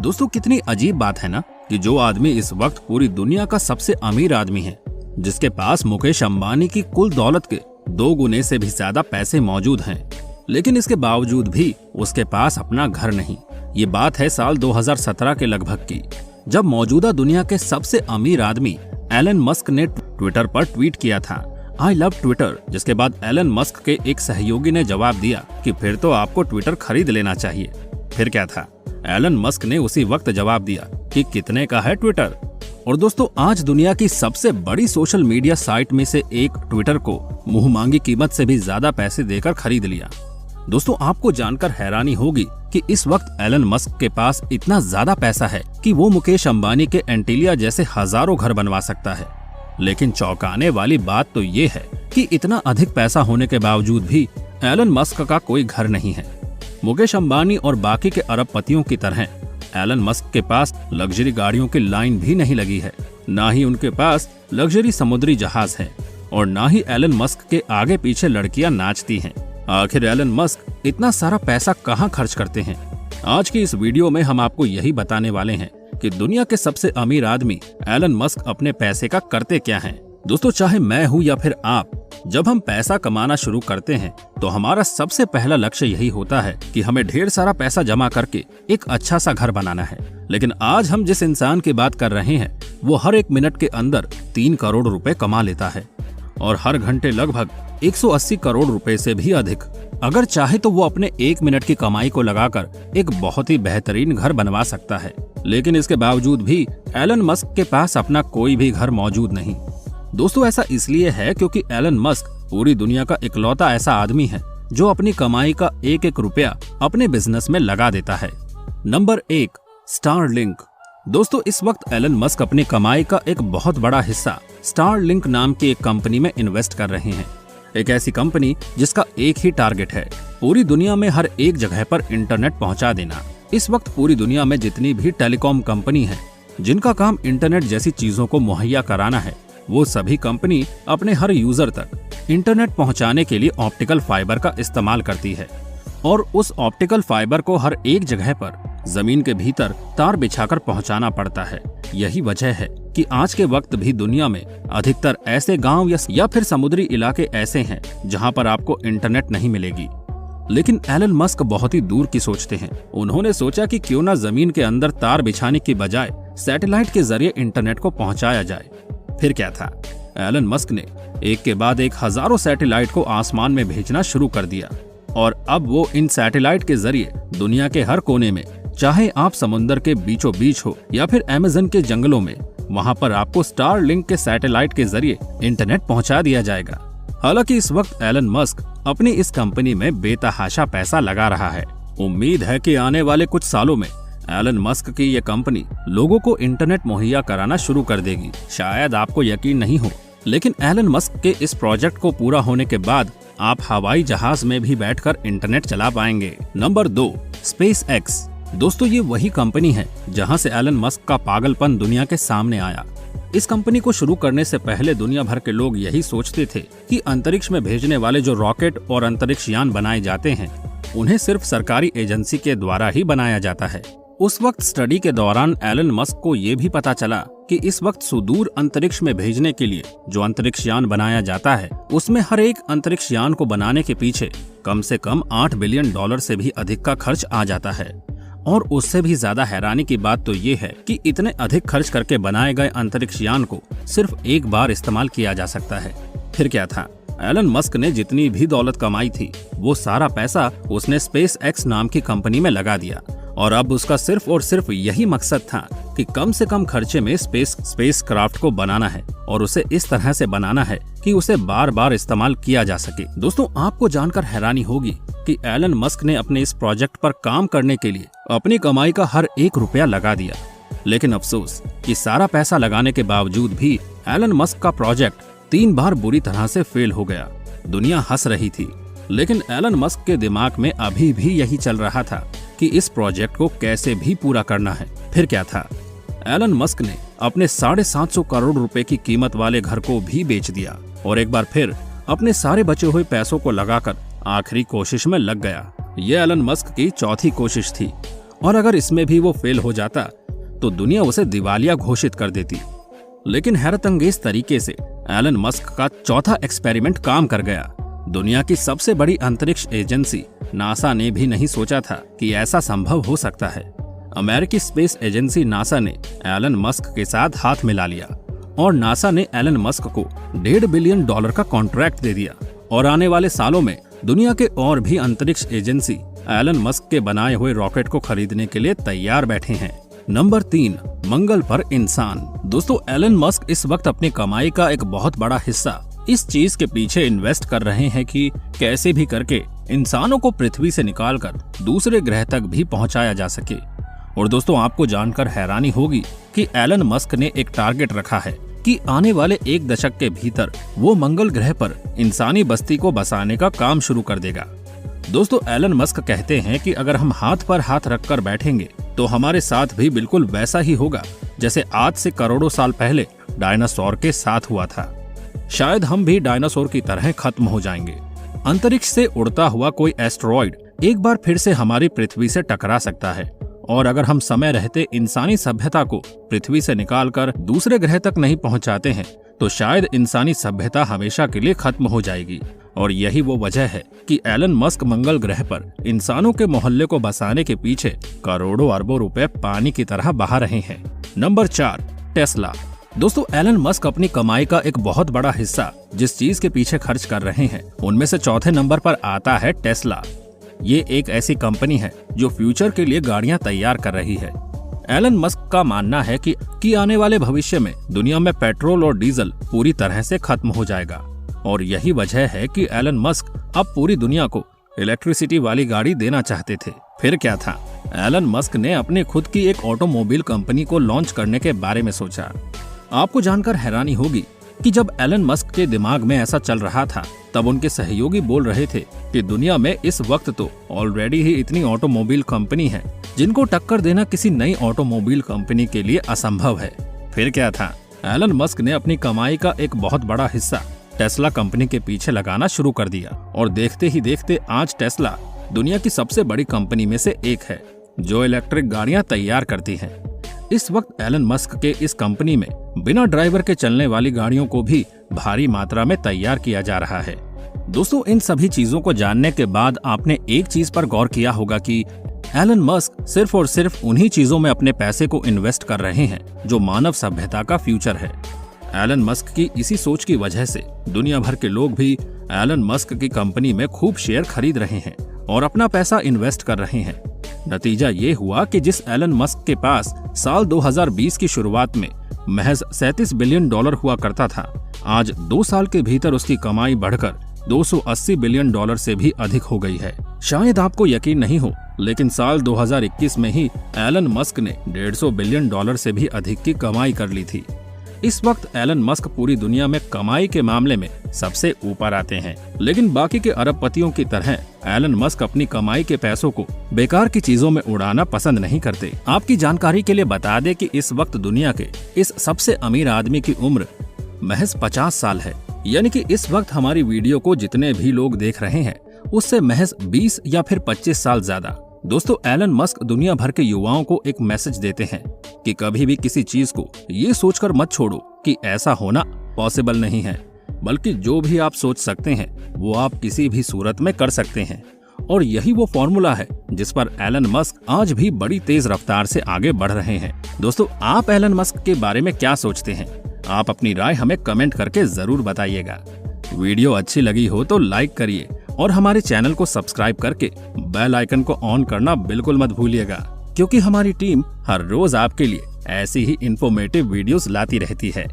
दोस्तों कितनी अजीब बात है ना कि जो आदमी इस वक्त पूरी दुनिया का सबसे अमीर आदमी है, जिसके पास मुकेश अंबानी की कुल दौलत के 2 गुने से भी ज्यादा पैसे मौजूद हैं, लेकिन इसके बावजूद भी उसके पास अपना घर नहीं। ये बात है साल 2017 के लगभग की, जब मौजूदा दुनिया के सबसे अमीर आदमी एलन मस्क ने ट्विटर पर ट्वीट किया था, आई लव ट्विटर, जिसके बाद एलन मस्क के एक सहयोगी ने जवाब दिया कि फिर तो आपको ट्विटर खरीद लेना चाहिए। फिर क्या था, एलन मस्क ने उसी वक्त जवाब दिया कि कितने का है ट्विटर। और दोस्तों आज दुनिया की सबसे बड़ी सोशल मीडिया साइट में से एक ट्विटर को मुंहमांगी कीमत से भी ज्यादा पैसे देकर खरीद लिया। दोस्तों आपको जानकर हैरानी होगी कि इस वक्त एलन मस्क के पास इतना ज्यादा पैसा है कि वो मुकेश अंबानी के एंटीलिया जैसे हजारों घर बनवा सकता है। लेकिन चौंकाने वाली बात तो ये है कि इतना अधिक पैसा होने के बावजूद भी एलन मस्क का कोई घर नहीं है। मुकेश अंबानी और बाकी के अरबपतियों की तरह एलन मस्क के पास लग्जरी गाड़ियों की लाइन भी नहीं लगी है, ना ही उनके पास लग्जरी समुद्री जहाज है और ना ही एलन मस्क के आगे पीछे लड़कियां नाचती हैं। आखिर एलन मस्क इतना सारा पैसा कहां खर्च करते हैं? आज की इस वीडियो में हम आपको यही बताने वाले हैं कि दुनिया के सबसे अमीर आदमी एलन मस्क अपने पैसे का करते क्या हैं। दोस्तों चाहे मैं हूं या फिर आप, जब हम पैसा कमाना शुरू करते हैं तो हमारा सबसे पहला लक्ष्य यही होता है कि हमें ढेर सारा पैसा जमा करके एक अच्छा सा घर बनाना है। लेकिन आज हम जिस इंसान की बात कर रहे हैं वो हर 1 मिनट के अंदर 3 करोड़ रुपए कमा लेता है और हर घंटे लगभग 180 करोड़ रुपए से भी अधिक। अगर चाहे तो वो अपने 1 मिनट की कमाई को लगाकर एक बहुत ही बेहतरीन घर बनवा सकता है। लेकिन इसके बावजूद भी एलन मस्क के पास अपना कोई भी घर मौजूद नहीं। दोस्तों ऐसा इसलिए है क्योंकि एलन मस्क पूरी दुनिया का इकलौता ऐसा आदमी है जो अपनी कमाई का एक एक रुपया अपने बिजनेस में लगा देता है। Number 1, Starlink. दोस्तों इस वक्त एलन मस्क अपनी कमाई का एक बहुत बड़ा हिस्सा स्टारलिंक नाम की एक कंपनी में इन्वेस्ट कर रहे हैं। एक ऐसी कंपनी जिसका एक ही टारगेट है, पूरी दुनिया में हर एक जगह पर इंटरनेट पहुंचा देना। इस वक्त पूरी दुनिया में जितनी भी टेलीकॉम कंपनी है जिनका काम इंटरनेट जैसी चीजों को मुहैया कराना है, वो सभी कंपनी अपने हर यूजर तक इंटरनेट पहुंचाने के लिए ऑप्टिकल फाइबर का इस्तेमाल करती है और उस ऑप्टिकल फाइबर को हर एक जगह पर जमीन के भीतर तार बिछाकर पहुंचाना पड़ता है। यही वजह है कि आज के वक्त भी दुनिया में अधिकतर ऐसे गांव या फिर समुद्री इलाके ऐसे हैं जहां पर आपको इंटरनेट नहीं मिलेगी। लेकिन एलन मस्क बहुत ही दूर की सोचते हैं। उन्होंने सोचा कि क्यों ना जमीन के अंदर तार बिछाने की बजाय सैटेलाइट के जरिए इंटरनेट को पहुंचाया जाए। फिर क्या था, एलन मस्क ने एक के बाद एक हजारों सैटेलाइट को आसमान में भेजना शुरू कर दिया और अब वो इन सैटेलाइट के जरिए दुनिया के हर कोने में, चाहे आप समुद्र के बीचों बीच हो या फिर अमेज़न के जंगलों में, वहां पर आपको स्टारलिंक के सैटेलाइट के जरिए इंटरनेट पहुंचा दिया जाएगा। हालांकि इस वक्त एलन मस्क अपनी इस कंपनी में बेतहाशा पैसा लगा रहा है। उम्मीद है कि आने वाले कुछ सालों में एलन मस्क की ये कंपनी लोगों को इंटरनेट मुहैया कराना शुरू कर देगी। शायद आपको यकीन नहीं हो, लेकिन एलन मस्क के इस प्रोजेक्ट को पूरा होने के बाद आप हवाई जहाज में भी बैठकर इंटरनेट चला पाएंगे। Number 2, space x. दोस्तों ये वही कंपनी है जहां से एलन मस्क का पागलपन दुनिया के सामने आया। इस कंपनी को शुरू करने से पहले दुनिया भर के लोग यही सोचते थे कि अंतरिक्ष में भेजने वाले जो रॉकेट और अंतरिक्ष यान बनाए जाते हैं उन्हें सिर्फ सरकारी एजेंसी के द्वारा ही बनाया जाता है। उस वक्त स्टडी के दौरान एलन मस्क को ये भी पता चला कि इस वक्त सुदूर अंतरिक्ष में भेजने के लिए जो अंतरिक्ष यान बनाया जाता है उसमें हर एक अंतरिक्ष यान को बनाने के पीछे कम से कम $8 बिलियन से भी अधिक का खर्च आ जाता है। और उससे भी ज्यादा हैरानी की बात तो ये है कि इतने अधिक खर्च करके बनाए गए अंतरिक्ष यान को सिर्फ एक बार इस्तेमाल किया जा सकता है। फिर क्या था, एलन मस्क ने जितनी भी दौलत कमाई थी वो सारा पैसा उसने स्पेस एक्स नाम की कंपनी में लगा दिया और अब उसका सिर्फ और सिर्फ यही मकसद था कि कम से कम खर्चे में स्पेस क्राफ्ट को बनाना है और उसे इस तरह से बनाना है कि उसे बार बार इस्तेमाल किया जा सके। दोस्तों आपको जानकर हैरानी होगी कि एलन मस्क ने अपने इस प्रोजेक्ट पर काम करने के लिए अपनी कमाई का हर 1 रुपया लगा दिया। लेकिन अफसोस कि सारा पैसा लगाने के बावजूद भी एलन मस्क का प्रोजेक्ट 3 बार बुरी तरह से फेल हो गया। दुनिया हंस रही थी, लेकिन एलन मस्क के दिमाग में अभी भी यही चल रहा था कि इस प्रोजेक्ट को कैसे भी पूरा करना है। फिर क्या था, एलन मस्क ने अपने 750 करोड़ रुपए की कीमत वाले घर को भी बेच दिया और एक बार फिर अपने सारे बचे हुए पैसों को लगाकर आखिरी कोशिश में लग गया। ये एलन मस्क की चौथी कोशिश थी और अगर इसमें भी वो फेल हो जाता तो दुनिया उसे दिवालिया घोषित कर देती। लेकिन हैरत अंगेज तरीके से एलन मस्क का चौथा एक्सपेरिमेंट काम कर गया। दुनिया की सबसे बड़ी अंतरिक्ष एजेंसी नासा ने भी नहीं सोचा था कि ऐसा संभव हो सकता है। अमेरिकी स्पेस एजेंसी नासा ने एलन मस्क के साथ हाथ मिला लिया और नासा ने एलन मस्क को $1.5 बिलियन का कॉन्ट्रैक्ट दे दिया। और आने वाले सालों में दुनिया के और भी अंतरिक्ष एजेंसी एलन मस्क के बनाए हुए रॉकेट को खरीदने के लिए तैयार बैठे हैं। नंबर 3, मंगल पर इंसान। दोस्तों, एलन मस्क इस वक्त अपनी कमाई का एक बहुत बड़ा हिस्सा इस चीज के पीछे इन्वेस्ट कर रहे हैं कि कैसे भी करके इंसानों को पृथ्वी से निकालकर दूसरे ग्रह तक भी पहुंचाया जा सके। और दोस्तों, आपको जानकर हैरानी होगी कि एलन मस्क ने एक टारगेट रखा है कि आने वाले 1 दशक के भीतर वो मंगल ग्रह पर इंसानी बस्ती को बसाने का काम शुरू कर देगा। दोस्तों, एलन मस्क कहते हैं कि अगर हम हाथ पर हाथ रखकर बैठेंगे तो हमारे साथ भी बिल्कुल वैसा ही होगा जैसे आज से करोड़ों साल पहले डायनासोर के साथ हुआ था। शायद हम भी डायनासोर की तरह खत्म हो जाएंगे। अंतरिक्ष से उड़ता हुआ कोई एस्टेरॉयड एक बार फिर से हमारी पृथ्वी से टकरा सकता है, और अगर हम समय रहते इंसानी सभ्यता को पृथ्वी से निकालकर दूसरे ग्रह तक नहीं पहुंचाते हैं तो शायद इंसानी सभ्यता हमेशा के लिए खत्म हो जाएगी। और यही वो वजह है कि एलन मस्क मंगल ग्रह पर इंसानों के मोहल्ले को बसाने के पीछे करोड़ों अरबों रुपए पानी की तरह बहा रहे हैं। Number 4, Tesla. दोस्तों, एलन मस्क अपनी कमाई का एक बहुत बड़ा हिस्सा जिस चीज के पीछे खर्च कर रहे हैं उनमें से चौथे नंबर पर आता है टेस्ला। ये एक ऐसी कंपनी है जो फ्यूचर के लिए गाड़ियां तैयार कर रही है। एलन मस्क का मानना है कि आने वाले भविष्य में दुनिया में पेट्रोल और डीजल पूरी तरह से खत्म हो जाएगा, और यही वजह है कि एलन मस्क अब पूरी दुनिया को इलेक्ट्रिसिटी वाली गाड़ी देना चाहते थे। फिर क्या था, एलन मस्क ने अपनी खुद की एक ऑटोमोबाइल कंपनी को लॉन्च करने के बारे में सोचा। आपको जानकर हैरानी होगी कि जब एलन मस्क के दिमाग में ऐसा चल रहा था तब उनके सहयोगी बोल रहे थे कि दुनिया में इस वक्त तो ऑलरेडी ही इतनी ऑटोमोबाइल कंपनी है जिनको टक्कर देना किसी नई ऑटोमोबाइल कंपनी के लिए असंभव है। फिर क्या था, एलन मस्क ने अपनी कमाई का एक बहुत बड़ा हिस्सा टेस्ला कंपनी के पीछे लगाना शुरू कर दिया, और देखते ही देखते आज टेस्ला दुनिया की सबसे बड़ी कंपनी में से एक है जो इलेक्ट्रिक गाड़ियां तैयार करती है। इस वक्त एलन मस्क के इस कंपनी में बिना ड्राइवर के चलने वाली गाड़ियों को भी भारी मात्रा में तैयार किया जा रहा है। दोस्तों, इन सभी चीजों को जानने के बाद आपने एक चीज पर गौर किया होगा कि एलन मस्क सिर्फ और सिर्फ उन्हीं चीजों में अपने पैसे को इन्वेस्ट कर रहे हैं जो मानव सभ्यता का फ्यूचर है। एलन मस्क की इसी सोच की वजह से दुनिया भर के लोग भी एलन मस्क की कंपनी में खूब शेयर खरीद रहे हैं और अपना पैसा इन्वेस्ट कर रहे हैं। नतीजा ये हुआ कि जिस एलन मस्क के पास साल 2020 की शुरुआत में महज $37 बिलियन हुआ करता था, आज 2 साल के भीतर उसकी कमाई बढ़कर $280 बिलियन से भी अधिक हो गई है। शायद आपको यकीन नहीं हो, लेकिन साल 2021 में ही एलन मस्क ने $150 बिलियन से भी अधिक की कमाई कर ली थी। इस वक्त एलन मस्क पूरी दुनिया में कमाई के मामले में सबसे ऊपर आते हैं, लेकिन बाकी के अरबपतियों की तरह एलन मस्क अपनी कमाई के पैसों को बेकार की चीजों में उड़ाना पसंद नहीं करते। आपकी जानकारी के लिए बता दें कि इस वक्त दुनिया के इस सबसे अमीर आदमी की उम्र महज 50 साल है, यानी कि इस वक्त हमारी वीडियो को जितने भी लोग देख रहे हैं उससे महज 20 या फिर 25 साल ज्यादा। दोस्तों, एलन मस्क दुनिया भर के युवाओं को एक मैसेज देते हैं कि कभी भी किसी चीज को ये सोचकर मत छोड़ो कि ऐसा होना पॉसिबल नहीं है, बल्कि जो भी आप सोच सकते हैं वो आप किसी भी सूरत में कर सकते हैं। और यही वो फॉर्मूला है जिस पर एलन मस्क आज भी बड़ी तेज रफ्तार से आगे बढ़ रहे हैं। दोस्तों, आप एलन मस्क के बारे में क्या सोचते हैं? आप अपनी राय हमें कमेंट करके जरूर बताइएगा। वीडियो अच्छी लगी हो तो लाइक करिए और हमारे चैनल को सब्सक्राइब करके बेल आइकन को ऑन करना बिल्कुल मत भूलिएगा, क्योंकि हमारी टीम हर रोज आपके लिए ऐसी ही इंफॉर्मेटिव वीडियोस लाती रहती है।